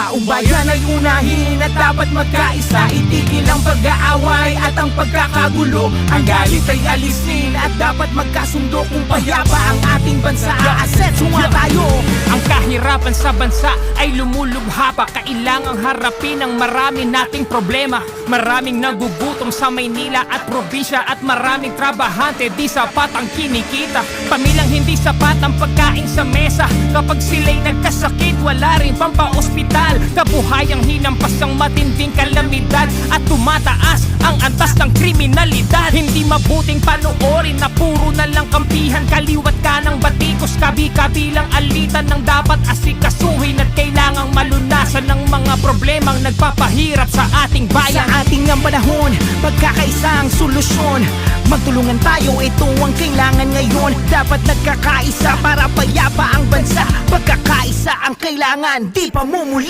taong bayan ay unahin at dapat magkaisa. Itigil ang pag-aaway at ang pagkakagulo. Ang galit ay alisin at dapat magkasundo. Kung payapa ang ating bansa, aasetso nga tayo. Ang kahirapan sa bansa ay lumulubha pa. Kailangang harapin ang marami nating problema. Maraming nagugutom sa Maynila at probinsya, at maraming trabahante di sapat ang kinikita. Pamilyang hindi sapat ang pagkain sa mesa. Kapag sila'y nagkasakit, wala rin pampaospital. Kabuhayang hinampas ang matinding kalamidad at tumataas ang antas ng kriminalidad. Hindi mabuting panoorin na puro na lang kampihan. Kaliwat ka ng batikos, kabi-kabilang alitan ng dapat asikasuhin. At kailangang malunasan ng mga problemang nagpapahirap sa ating bayan. Sa ating ang panahon, pagkakaisa ang solusyon. Magtulungan tayo, ito ang kailangan ngayon. Dapat nagkakaisa para payapa ang bansa. Pagkakaisa ang kailangan, di pa mumuli.